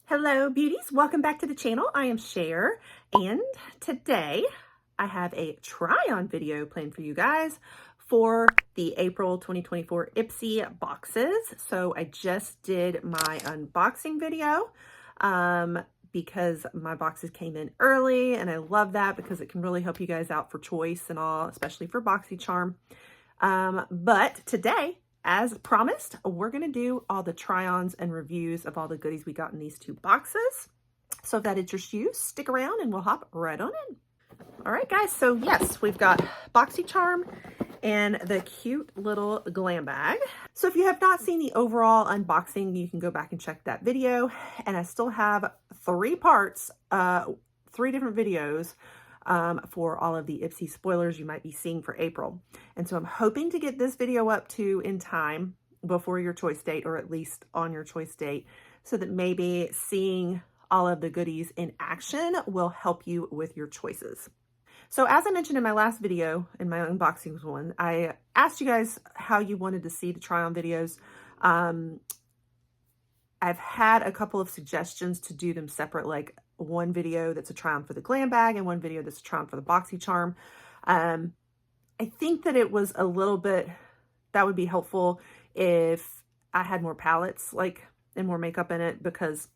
Hello beauties, welcome back to the channel. I am Cher, and today I have a try-on video planned for you guys for the April 2024 Ipsy boxes. So I just did my unboxing video because my boxes came in early, and I love that because it can really help you guys out for choice and all, especially for Boxycharm. But today, as promised, we're going to do all the try-ons and reviews of all the goodies we got in these two boxes. So if that interests you, stick around and we'll hop right on in. All right, guys. So yes, we've got Boxycharm and the cute little glam bag. So if you have not seen the overall unboxing, you can go back and check that video. And I still have three parts, three different videos for all of the Ipsy spoilers you might be seeing for April. And so I'm hoping to get this video up to in time before your choice date, or at least on your choice date, so that maybe seeing all of the goodies in action will help you with your choices. So as I mentioned in my last video, in my unboxing one, I asked you guys how you wanted to see the try-on videos. I've had a couple of suggestions to do them separate, like one video that's a try-on for the glam bag and one video that's a try-on for the Boxycharm. I think that it was a little bit, that would be helpful if I had more palettes, like, and more makeup in it, because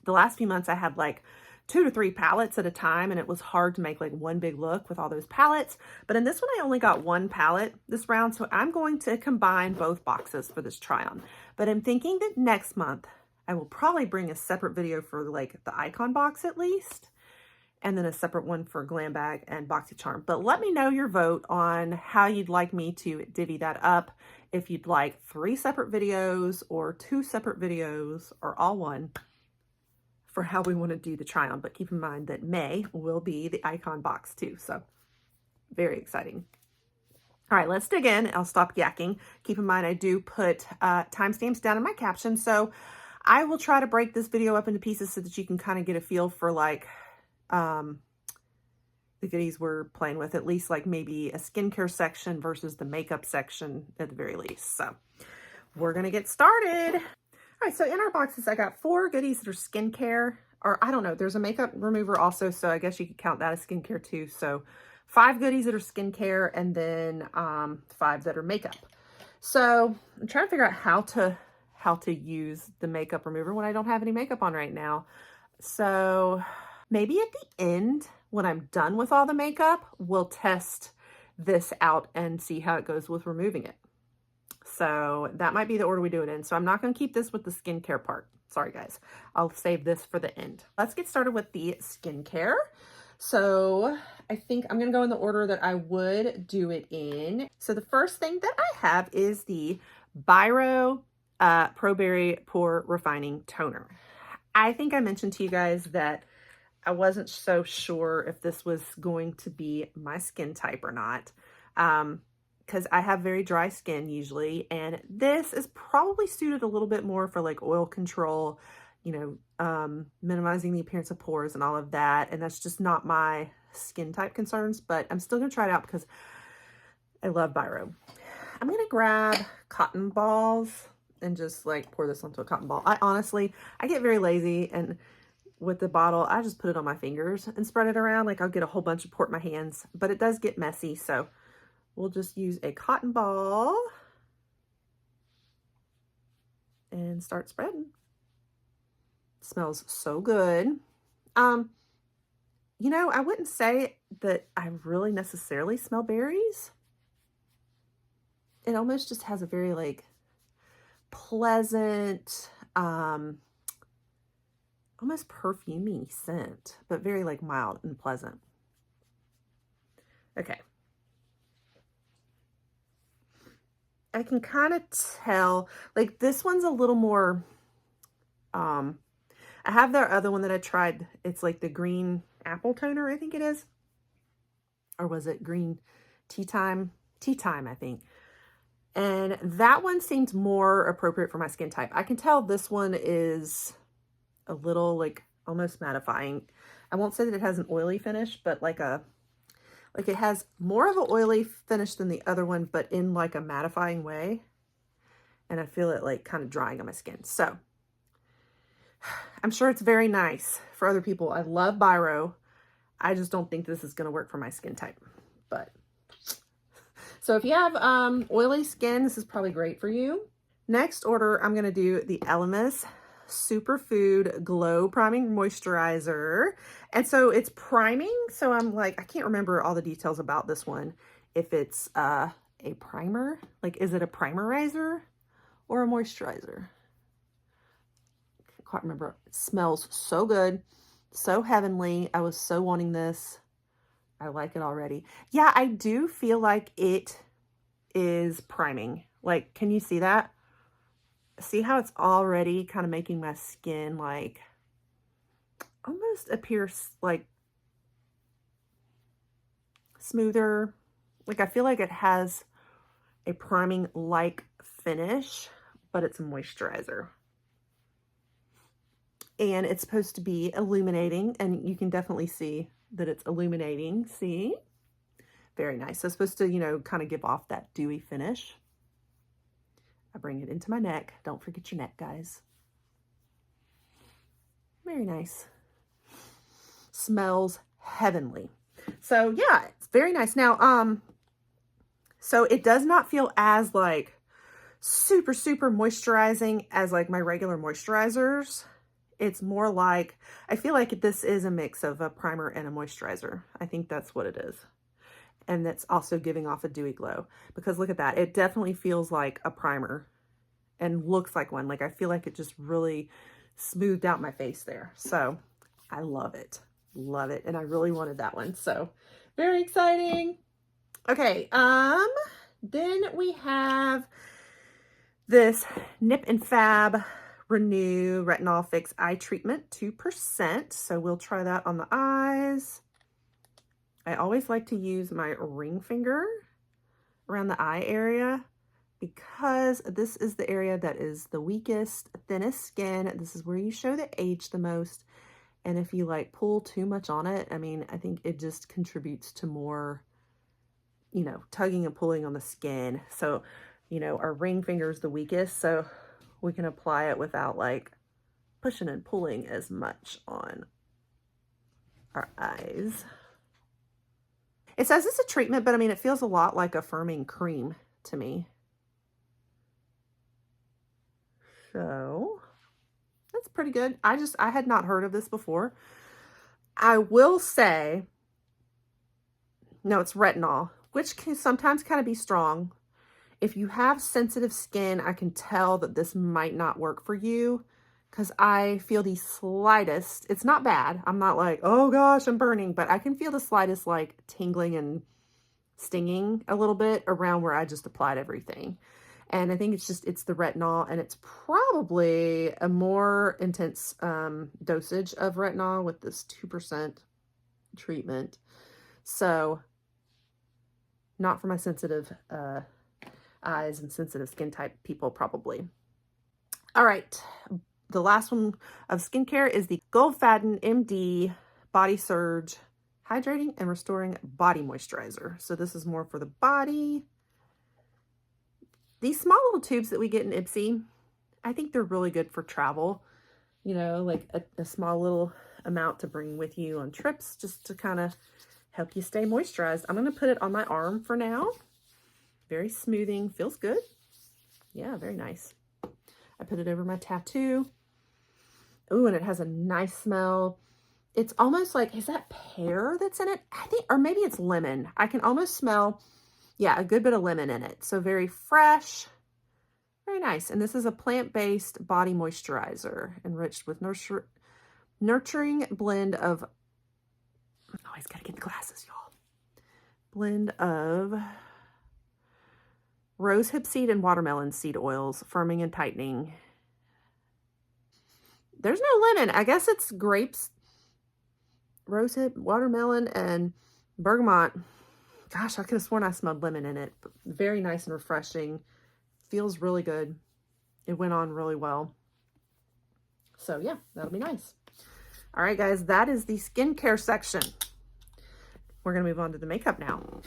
the last few months I had like 2 to 3 palettes at a time, and it was hard to make like one big look with all those palettes. But in this one, I only got one palette this round, so I'm going to combine both boxes for this try-on. But I'm thinking that next month I will probably bring a separate video for like the icon box at least, and then a separate one for glam bag and Boxycharm. But let me know your vote on how you'd like me to divvy that up. If you'd like 3 separate videos or 2 separate videos or all one for how we want to do the try-on. But keep in mind that May will be the icon box too. So very exciting. All right, let's dig in. I'll stop yakking. Keep in mind, I do put timestamps down in my caption. So I will try to break this video up into pieces so that you can kind of get a feel for like the goodies we're playing with, at least like maybe a skincare section versus the makeup section at the very least. So we're going to get started. All right, so in our boxes, I got 4 goodies that are skincare, or I don't know, there's a makeup remover also, so I guess you could count that as skincare too. So 5 goodies that are skincare, and then 5 that are makeup. So I'm trying to figure out how to use the makeup remover when I don't have any makeup on right now. So maybe at the end, when I'm done with all the makeup, we'll test this out and see how it goes with removing it. So that might be the order we do it in. So I'm not going to keep this with the skincare part. Sorry, guys. I'll save this for the end. Let's get started with the skincare. So I think I'm going to go in the order that I would do it in. So the first thing that I have is the Biro Pro Berry Pore Refining Toner. I think I mentioned to you guys that I wasn't so sure if this was going to be my skin type or not, because I have very dry skin usually, and this is probably suited a little bit more for like oil control, you know, minimizing the appearance of pores and all of that, and that's just not my skin type concerns, but I'm still going to try it out because I love Biro. I'm going to grab cotton balls and just like pour this onto a cotton ball. I get very lazy, and with the bottle, I just put it on my fingers and spread it around. Like I'll get a whole bunch of port in my hands, but it does get messy. So we'll just use a cotton ball and start spreading. It smells so good. You know, I wouldn't say that I really necessarily smell berries. It almost just has a very like pleasant, almost perfumey scent, but very like mild and pleasant. Okay. I can kind of tell, like this one's a little more, I have the other one that I tried. It's like the green apple toner, I think it is. Or was it green tea time? Tea time, I think. And that one seems more appropriate for my skin type. I can tell this one is a little like almost mattifying. I won't say that it has an oily finish, but like it has more of an oily finish than the other one, but in like a mattifying way. And I feel it like kind of drying on my skin. So I'm sure it's very nice for other people. I love Biro. I just don't think this is going to work for my skin type. But so if you have oily skin, this is probably great for you. Next order, I'm going to do the Elemis Superfood Glow Priming Moisturizer. And so it's priming. So I'm like, I can't remember all the details about this one. If it's a primer, like, is it a primerizer or a moisturizer? I can't remember. It smells so good. So heavenly. I was so wanting this. I like it already. Yeah, I do feel like it is priming. Like, can you see that? See how it's already kind of making my skin like almost appear like smoother. Like, I feel like it has a priming like finish, but it's a moisturizer. And it's supposed to be illuminating, and you can definitely see that it's illuminating. See? Very nice. So it's supposed to, you know, kind of give off that dewy finish. I bring it into my neck. Don't forget your neck, guys. Very nice. Smells heavenly. So yeah, it's very nice. Now, so it does not feel as like super moisturizing as like my regular moisturizers. It's more like, I feel like this is a mix of a primer and a moisturizer. I think that's what it is. And that's also giving off a dewy glow, because look at that. It definitely feels like a primer and looks like one. Like, I feel like it just really smoothed out my face there. So I love it. Love it. And I really wanted that one. So very exciting. Okay. Then we have this Nip and Fab Renew Retinol Fix Eye Treatment 2%. So we'll try that on the eyes. I always like to use my ring finger around the eye area because this is the area that is the weakest, thinnest skin. This is where you show the age the most. And if you like pull too much on it, I mean, I think it just contributes to more, you know, tugging and pulling on the skin. So, you know, our ring finger is the weakest, so we can apply it without like pushing and pulling as much on our eyes. It says it's a treatment, but I mean, it feels a lot like a firming cream to me. So that's pretty good. I had not heard of this before. I will say, no, it's retinol, which can sometimes kind of be strong. If you have sensitive skin, I can tell that this might not work for you, because I feel the slightest, it's not bad. I'm not like, oh gosh, I'm burning, but I can feel the slightest like tingling and stinging a little bit around where I just applied everything. And I think it's the retinol, and it's probably a more intense dosage of retinol with this 2% treatment. So not for my sensitive eyes and sensitive skin type people probably. All right. The last one of skincare is the Goldfaden MD Body Surge Hydrating and Restoring Body Moisturizer. So this is more for the body. These small little tubes that we get in Ipsy, I think they're really good for travel. You know, like a small little amount to bring with you on trips, just to kind of help you stay moisturized. I'm going to put it on my arm for now. Very smoothing, feels good. Yeah, very nice. I put it over my tattoo. Ooh, and it has a nice smell. It's almost like, is that pear that's in it? I think, or maybe it's lemon. I can almost smell, yeah, a good bit of lemon in it. So very fresh, very nice. And this is a plant-based body moisturizer enriched with nurturing blend of, I always gotta get the glasses, y'all. Blend of rosehip seed and watermelon seed oils, firming and tightening. There's no lemon. I guess it's grapes, rosehip, watermelon, and bergamot. Gosh, I could have sworn I smelled lemon in it. But very nice and refreshing. Feels really good. It went on really well. So yeah, that'll be nice. All right, guys, that is the skincare section. We're going to move on to the makeup now.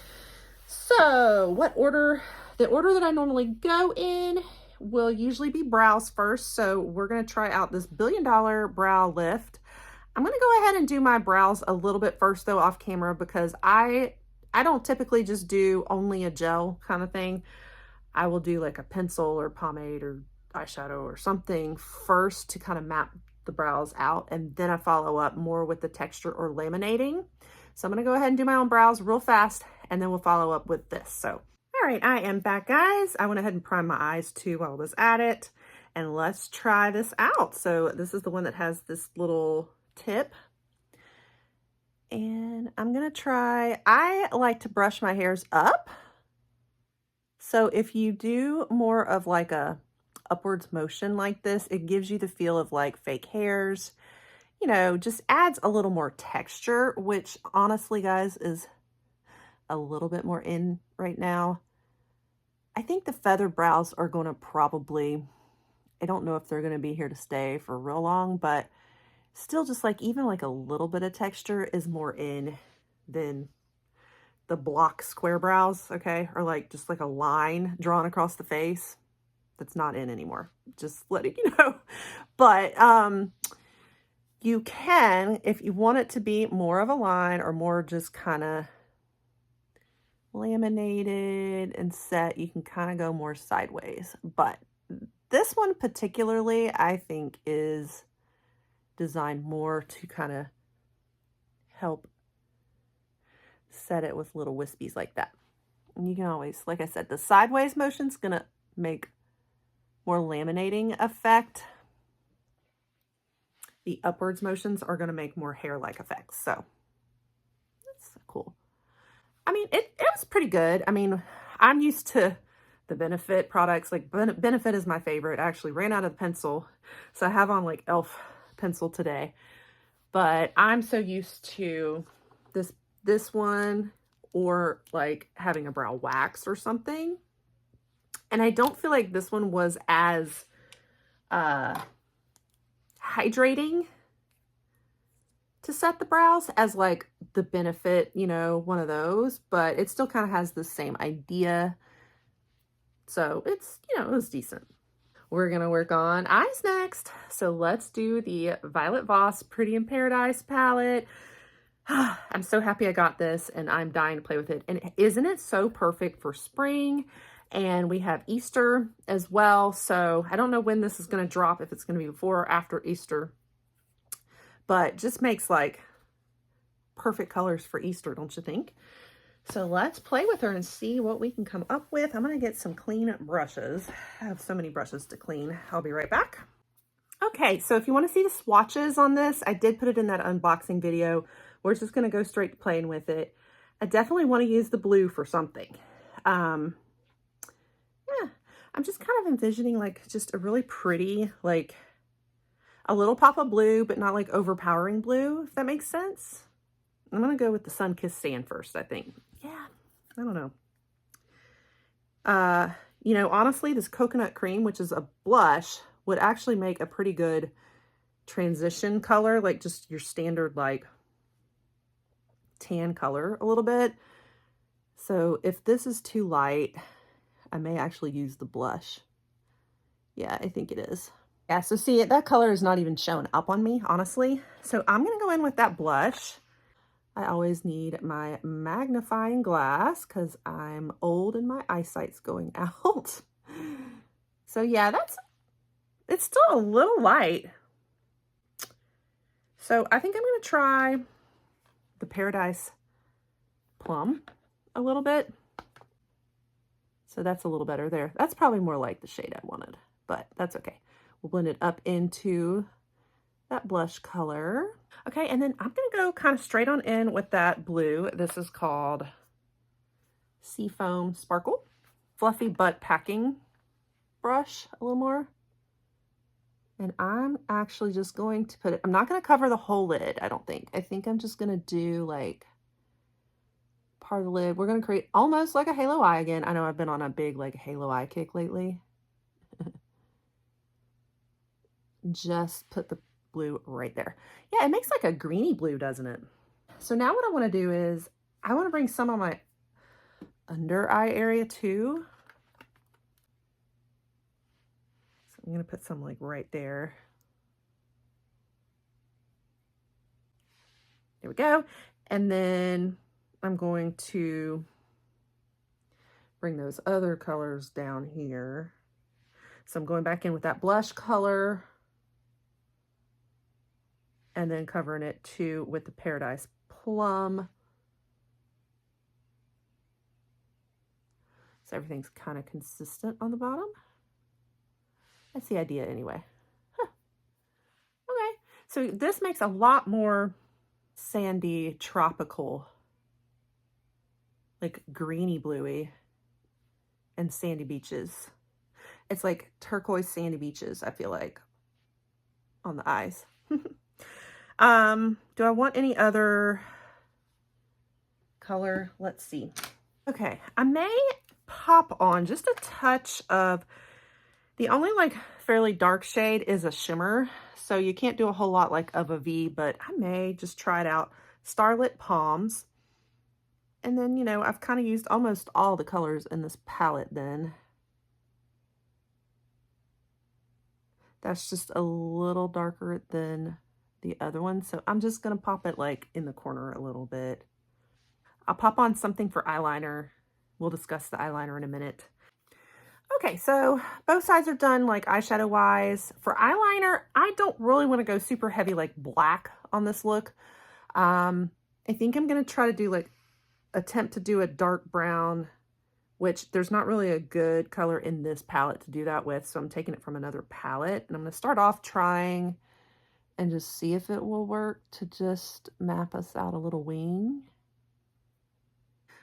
So what order? The order that I normally go in, will usually be brows first. So we're going to try out this $1 Billion Brow Lift. I'm going to go ahead and do my brows a little bit first though off camera, because I don't typically just do only a gel kind of thing. I will do like a pencil or pomade or eyeshadow or something first to kind of map the brows out, and then I follow up more with the texture or laminating. So I'm going to go ahead and do my own brows real fast, and then we'll follow up with this. So, all right, I am back, guys. I went ahead and primed my eyes too while I was at it, and let's try this out. So this is the one that has this little tip, and I'm going to try, I like to brush my hairs up. So if you do more of like a upwards motion like this, it gives you the feel of like fake hairs, you know, just adds a little more texture, which honestly, guys, is a little bit more in right now. I think the feather brows are going to probably, I don't know if they're going to be here to stay for real long, but still just like even like a little bit of texture is more in than the block square brows, okay? Or like just like a line drawn across the face. That's not in anymore. Just letting you know. But you can, if you want it to be more of a line or more just kind of laminated and set, you can kind of go more sideways. But this one particularly, I think, is designed more to kind of help set it with little wispies like that. And you can always, like I said, the sideways motion's gonna make more laminating effect. The upwards motions are gonna make more hair-like effects. So that's cool. I mean, it was pretty good. I mean, I'm used to the Benefit products. Like Benefit is my favorite. I actually ran out of the pencil, so I have on like e.l.f. pencil today. But I'm so used to this one, or like having a brow wax or something. And I don't feel like this one was as hydrating to set the brows as like the Benefit, you know, one of those, but it still kind of has the same idea. So it's, you know, it was decent. We're going to work on eyes next. So let's do the Violet Voss Pretty in Paradise palette. I'm so happy I got this, and I'm dying to play with it. And isn't it so perfect for spring? And we have Easter as well. So I don't know when this is going to drop, if it's going to be before or after Easter. But just makes like perfect colors for Easter, don't you think? So let's play with her and see what we can come up with. I'm going to get some clean brushes. I have so many brushes to clean. I'll be right back. Okay, so if you want to see the swatches on this, I did put it in that unboxing video. We're just going to go straight to playing with it. I definitely want to use the blue for something. Yeah, I'm just kind of envisioning like just a really pretty, like a little pop of blue, but not like overpowering blue, if that makes sense. I'm going to go with the Sun-Kissed Sand first, I think. Yeah, I don't know. You know, honestly, this coconut cream, which is a blush, would actually make a pretty good transition color, like just your standard like tan color a little bit. So if this is too light, I may actually use the blush. Yeah, I think it is. Yeah, so see, that color is not even showing up on me, honestly. So I'm going to go in with that blush. I always need my magnifying glass because I'm old and my eyesight's going out. So yeah, it's still a little light. So I think I'm going to try the Paradise Plum a little bit. So that's a little better there. That's probably more like the shade I wanted, but that's okay. We'll blend it up into that blush color. Okay, and then I'm gonna go kind of straight on in with that blue. This is called Seafoam Sparkle. Fluffy butt packing brush a little more. And I'm actually just going to put it, I'm not gonna cover the whole lid, I don't think. I think I'm just gonna do like part of the lid. We're gonna create almost like a halo eye again. I know I've been on a big like halo eye kick lately. Just put the blue right there. Yeah, it makes like a greeny blue, doesn't it? So now what I want to do is I want to bring some on my under eye area too. I'm going to put some like right there. There we go. And then I'm going to bring those other colors down here. So I'm going back in with that blush color and then covering it too with the Paradise Plum. So everything's kind of consistent on the bottom. That's the idea anyway. Huh. Okay, so this makes a lot more sandy, tropical, like greeny bluey and sandy beaches. It's like turquoise sandy beaches, I feel like, on the eyes. Do I want any other color? Let's see. Okay, I may pop on just a touch of, the only like fairly dark shade is a shimmer, so you can't do a whole lot like of a V, but I may just try it out. Starlit Palms. And then, you know, I've kind of used almost all the colors in this palette then. That's just a little darker than the other one, so I'm just going to pop it like in the corner a little bit. I'll pop on something for eyeliner. We'll discuss the eyeliner in a minute. Okay, so both sides are done like eyeshadow wise. For eyeliner, I don't really want to go super heavy like black on this look. I think I'm going to try to do like, attempt to do a dark brown, which there's not really a good color in this palette to do that with, so I'm taking it from another palette. And I'm going to start off trying and just see if it will work to just map us out a little wing.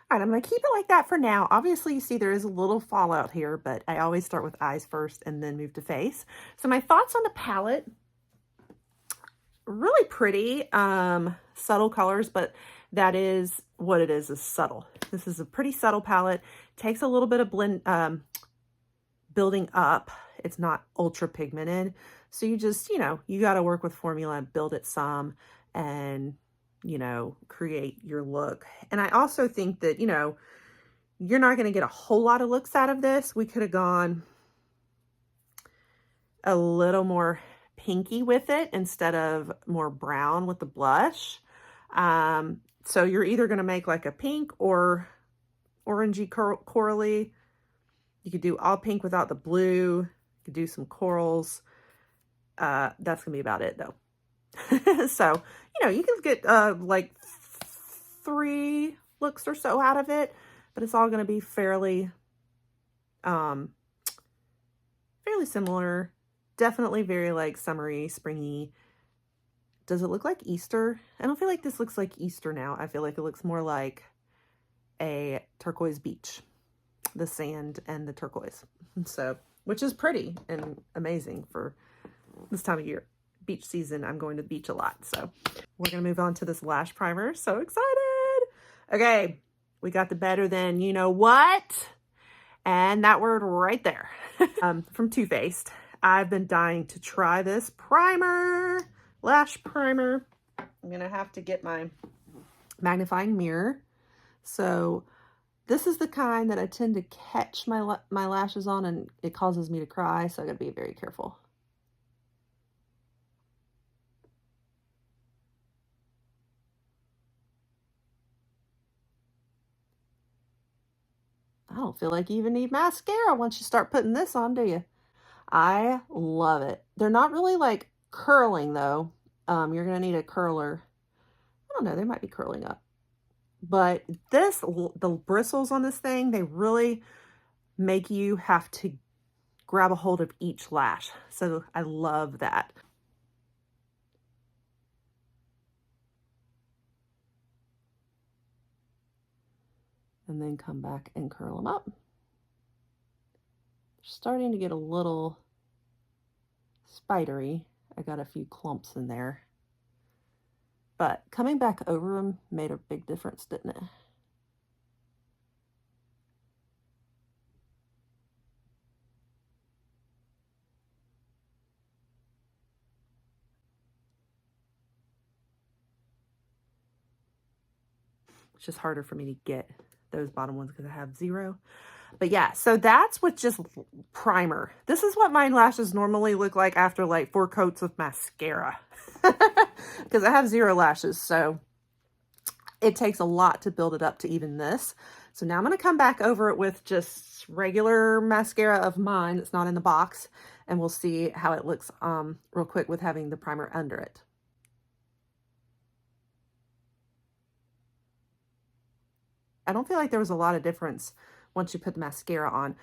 All right, I'm going to keep it like that for now. Obviously, you see there is a little fallout here, but I always start with eyes first and then move to face. So my thoughts on the palette, really pretty, subtle colors, but that is what it is subtle. This is a pretty subtle palette. Takes a little bit of blend, building up. It's not ultra pigmented. So you just, you know, you got to work with formula, build it some, and, you know, create your look. And I also think that, you know, you're not going to get a whole lot of looks out of this. We could have gone a little more pinky with it instead of more brown with the blush. So you're either going to make like a pink or orangey corally. You could do all pink without the blue. You could do some corals. That's going to be about it though. So, you know, you can get like 3 looks or so out of it, but it's all going to be fairly similar. Definitely very like summery, springy. Does it look like Easter? I don't feel like this looks like Easter now. I feel like it looks more like a turquoise beach, the sand and the turquoise. So, which is pretty and amazing for this time of year. Beach season, I'm going to the beach a lot. So we're going to move on to this lash primer. So excited. Okay, we got the better than you know what. And that word right there. From Too Faced. I've been dying to try this primer. Lash primer. I'm going to have to get my magnifying mirror. So this is the kind that I tend to catch my lashes on and it causes me to cry. So I got to be very careful. I don't feel like you even need mascara once you start putting this on, do you? I love it. They're not really like curling though. You're going to need a curler. I don't know, they might be curling up. But this, the bristles on this thing, they really make you have to grab a hold of each lash. So I love that. And then come back and curl them up. Starting to get a little spidery. I got a few clumps in there. But coming back over them made a big difference, didn't it? It's just harder for me to get those bottom ones because I have 0. But yeah, so that's with just primer. This is what my lashes normally look like after like 4 coats of mascara. Because I have 0 lashes, so it takes a lot to build it up to even this. So now I'm going to come back over it with just regular mascara of mine that's not in the box, and we'll see how it looks real quick with having the primer under it. I don't feel like there was a lot of difference once you put the mascara on.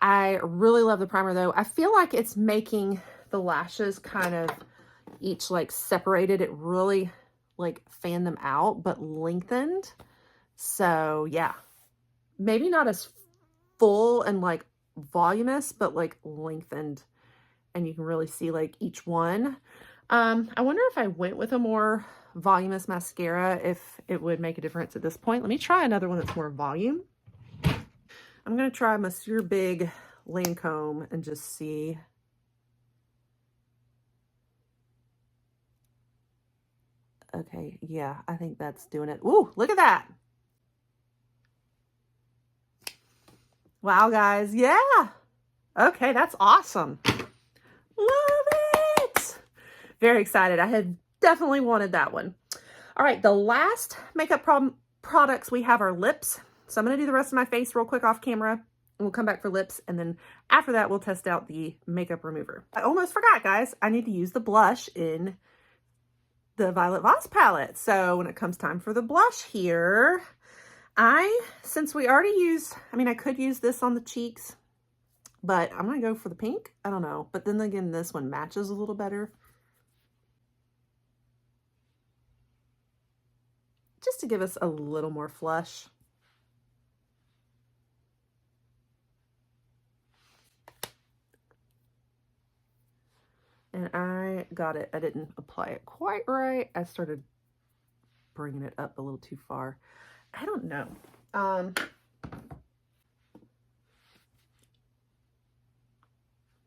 I really love the primer though. I feel like it's making the lashes kind of each like separated. It really like fanned them out, but lengthened. So yeah, maybe not as full and like voluminous, but like lengthened. And you can really see like each one. I wonder if I went with a more voluminous mascara, if it would make a difference at this point. Let me try another one that's more volume. I'm going to try Monsieur Big Lancome and just see. Okay, yeah, I think that's doing it. Ooh, look at that. Wow, guys. Yeah. Okay, that's awesome. Love it. Very excited. I had definitely wanted that one. All right, the last makeup products we have are lips. So I'm going to do the rest of my face real quick off camera, and we'll come back for lips. And then after that, we'll test out the makeup remover. I almost forgot, guys. I need to use the blush in the Violet Voss palette. So when it comes time for the blush here, since we already used, I could use this on the cheeks, but I'm going to go for the pink. I don't know. But then again, this one matches a little better. Just to give us a little more flush. And I got it. I didn't apply it quite right. I started bringing it up a little too far. I don't know. All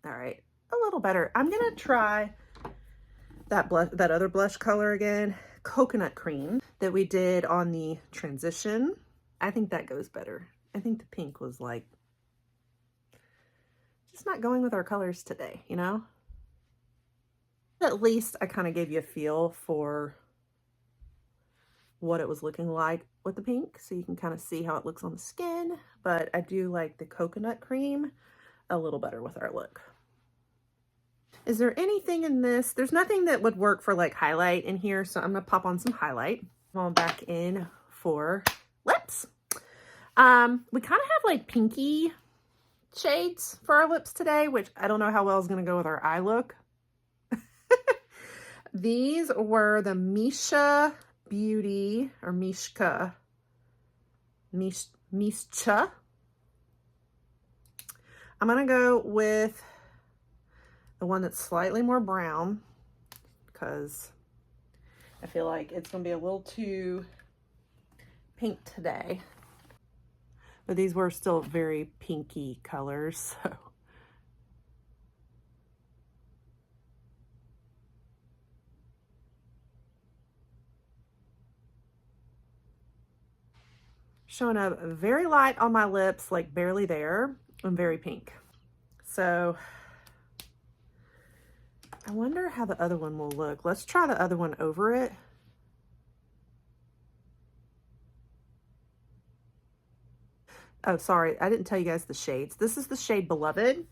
right, a little better. I'm gonna try that other blush color again, Coconut Cream, that we did on the transition. I think that goes better. I think the pink was like just not going with our colors today, you know? At least I kind of gave you a feel for what it was looking like with the pink, so you can kind of see how it looks on the skin. But I do like the Coconut Cream a little better with our look. Is there anything in this? There's nothing that would work for like highlight in here, so I'm gonna pop on some highlight. On back in for lips. We kind of have like pinky shades for our lips today, which I don't know how well is gonna go with our eye look. These were the Misha Beauty, or Mishka. Mishcha. I'm gonna go with the one that's slightly more brown, because I feel like it's gonna be a little too pink today. But these were still very pinky colors, so. Showing up very light on my lips, like barely there, and very pink. So I wonder how the other one will look. Let's try the other one over it. Oh, sorry, I didn't tell you guys the shades. This is the shade Beloved,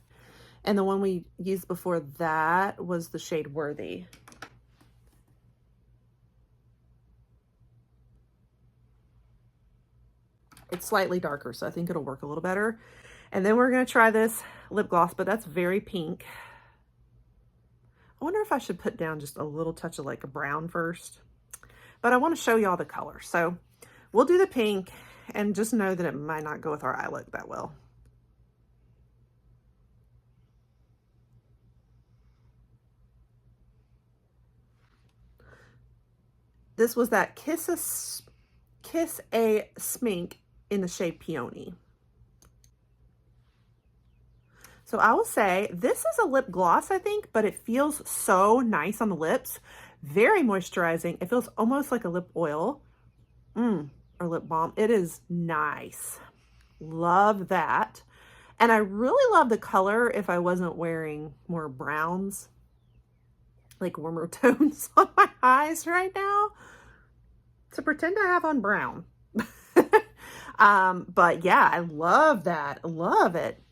and the one we used before that was the shade Worthy. It's slightly darker, so I think it'll work a little better. And then we're going to try this lip gloss, but that's very pink. I wonder if I should put down just a little touch of like a brown first. But I want to show y'all the color. So we'll do the pink, and just know that it might not go with our eye look that well. This was that Kiss a Smink in the shade Peony. So I will say this is a lip gloss, I think, but it feels so nice on the lips. Very moisturizing. It feels almost like a lip oil or lip balm. It is nice. Love that. And I really love the color if I wasn't wearing more browns, like warmer tones on my eyes right now, to pretend I have on brown. But yeah, I love that. Love it.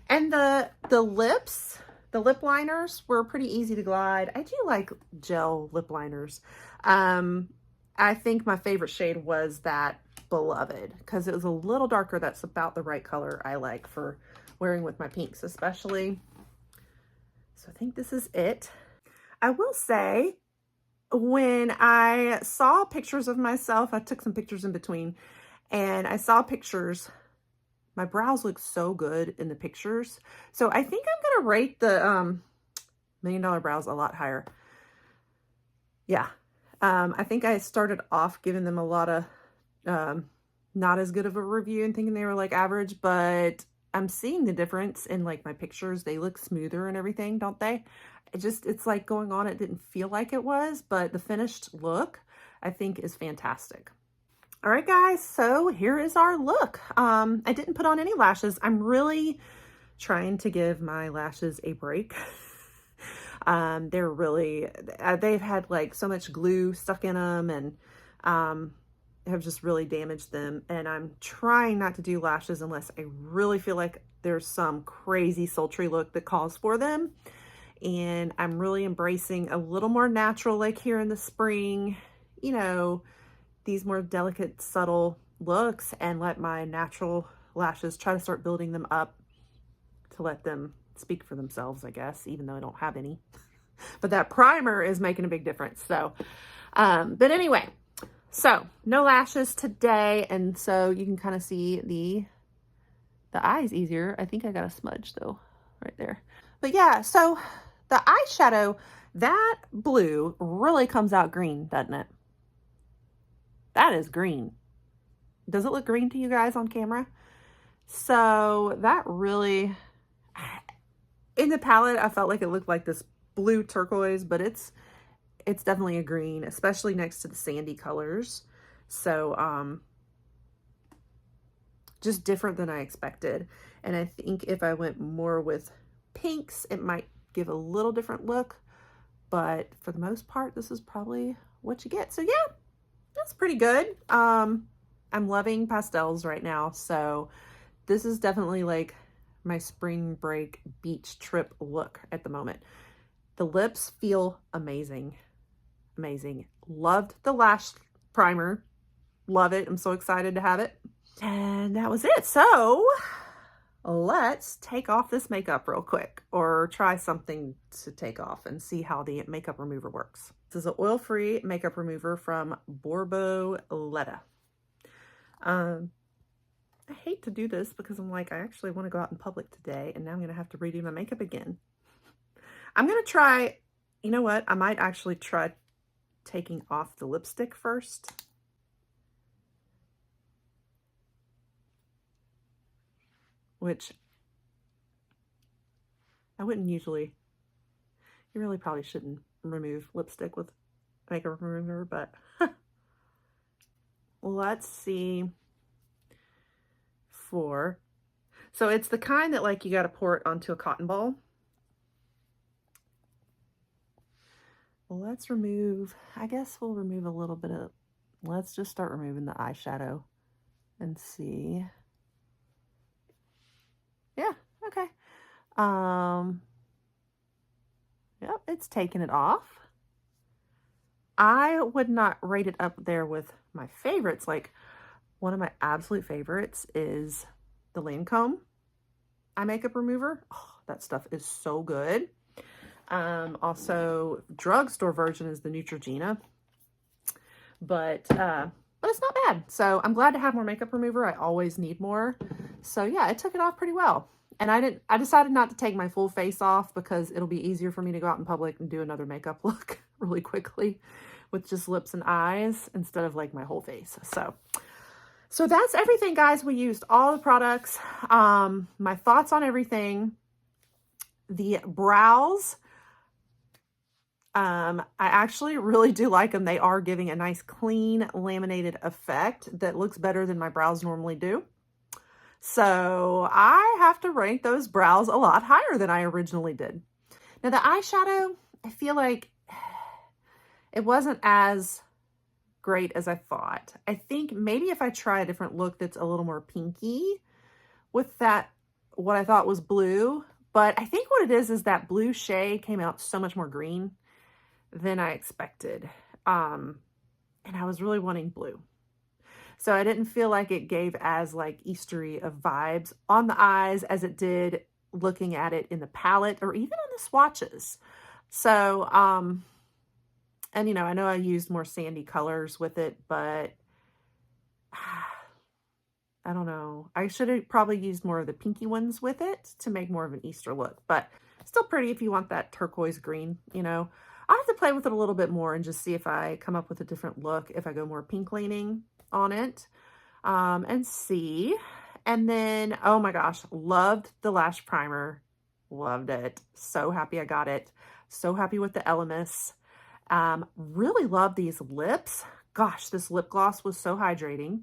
And the lip liners were pretty easy to glide. I do like gel lip liners. I think my favorite shade was that Beloved, because it was a little darker. That's about the right color I like for wearing with my pinks especially. So I think this is it. I will say, when I saw pictures of myself, I took some pictures in between, and I saw pictures, my brows look so good in the pictures. So I think I'm gonna rate the $1 Million Brows a lot higher. Yeah. I think I started off giving them a lot of not as good of a review and thinking they were like average, but I'm seeing the difference in like my pictures. They look smoother and everything, don't they? It's like going on, it didn't feel like it was, but the finished look I think is fantastic. All right, guys, so here is our look. I didn't put on any lashes. I'm really trying to give my lashes a break. They're really, they've had like so much glue stuck in them, and have just really damaged them. And I'm trying not to do lashes unless I really feel like there's some crazy sultry look that calls for them. And I'm really embracing a little more natural, like here in the spring, you know, these more delicate, subtle looks, and let my natural lashes try to start building them up to let them speak for themselves, I guess, even though I don't have any. But that primer is making a big difference. So, but anyway, so no lashes today. And so you can kind of see the eyes easier. I think I got a smudge though, right there. But yeah, so the eyeshadow, that blue really comes out green, doesn't it? That is green. Does it look green to you guys on camera? So that really, in the palette, I felt like it looked like this blue turquoise, but it's definitely a green, especially next to the sandy colors. So, just different than I expected. And I think if I went more with pinks, it might give a little different look, but for the most part, this is probably what you get. So yeah, that's pretty good. I'm loving pastels right now. So this is definitely like my spring break beach trip look at the moment. The lips feel amazing. Amazing. Loved the lash primer. Love it. I'm so excited to have it. And that was it. So let's take off this makeup real quick, or try something to take off and see how the makeup remover works. This is an oil-free makeup remover from Borboleta. I hate to do this because I'm like, I actually want to go out in public today, and now I'm going to have to redo my makeup again. I'm going to try, you know what? I might actually try taking off the lipstick first. Which I wouldn't usually. You really probably shouldn't remove lipstick with makeup remover, but let's see. So it's the kind that like you got to pour it onto a cotton ball. Well, let's remove, I guess we'll remove a little bit of, let's just start removing the eyeshadow and see. Yeah, okay. Yep, it's taking it off. I would not rate it up there with my favorites. Like, one of my absolute favorites is the Lancome eye makeup remover. Oh, that stuff is so good. Also, drugstore version is the Neutrogena, but it's not bad. So I'm glad to have more makeup remover. I always need more. So yeah, it took it off pretty well. And I decided not to take my full face off because it'll be easier for me to go out in public and do another makeup look really quickly with just lips and eyes instead of like my whole face. So that's everything, guys. We used all the products. My thoughts on everything. The brows, I actually really do like them. They are giving a nice clean laminated effect that looks better than my brows normally do. So I have to rank those brows a lot higher than I originally did. Now the eyeshadow, I feel like it wasn't as great as I thought. I think maybe if I try a different look that's a little more pinky with that, what I thought was blue, but I think what it is that blue shade came out so much more green than I expected. And I was really wanting blue. So I didn't feel like it gave as like Eastery of vibes on the eyes as it did looking at it in the palette or even on the swatches. So, and you know, I know I used more sandy colors with it, but I don't know. I should have probably used more of the pinky ones with it to make more of an Easter look, but still pretty if you want that turquoise green, you know. I'll have to play with it a little bit more and just see if I come up with a different look, if I go more pink leaning on it, and see. And then, oh my gosh, loved the lash primer. Loved it. So happy I got it. So happy with the Elemis. Really love these lips. Gosh, this lip gloss was so hydrating.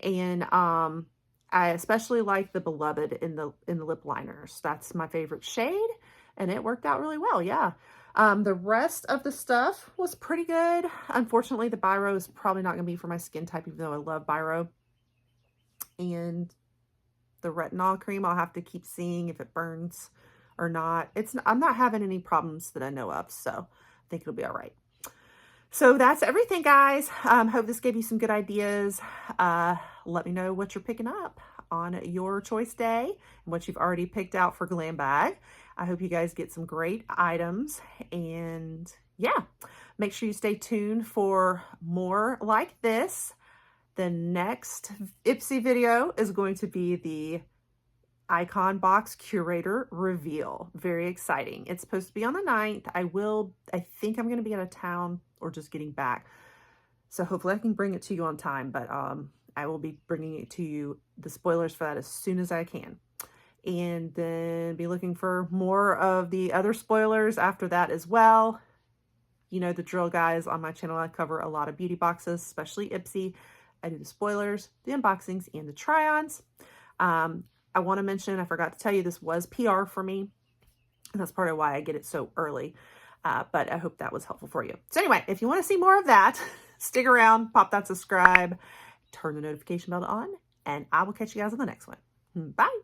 And I especially like the Beloved in the lip liners. That's my favorite shade, and it worked out really well. Yeah. The rest of the stuff was pretty good. Unfortunately, the Biro is probably not going to be for my skin type, even though I love Biro. And the retinol cream, I'll have to keep seeing if it burns or not. I'm not having any problems that I know of, so I think it'll be all right. So that's everything, guys. Hope this gave you some good ideas. Let me know what you're picking up on your choice day and what you've already picked out for Glam Bag. I hope you guys get some great items, and yeah, make sure you stay tuned for more like this. The next Ipsy video is going to be the Icon Box Curator reveal. Very exciting. It's supposed to be on the 9th. I think I'm going to be out of town or just getting back. So hopefully I can bring it to you on time, but I will be bringing it to you, the spoilers for that, as soon as I can. And then be looking for more of the other spoilers after that as well. You know the drill, guys. On my channel, I cover a lot of beauty boxes, especially Ipsy. I do the spoilers, the unboxings, and the try-ons. I want to mention, I forgot to tell you, this was PR for me. And that's part of why I get it so early. But I hope that was helpful for you. So anyway, if you want to see more of that, stick around, pop that subscribe, turn the notification bell on, and I will catch you guys on the next one. Bye.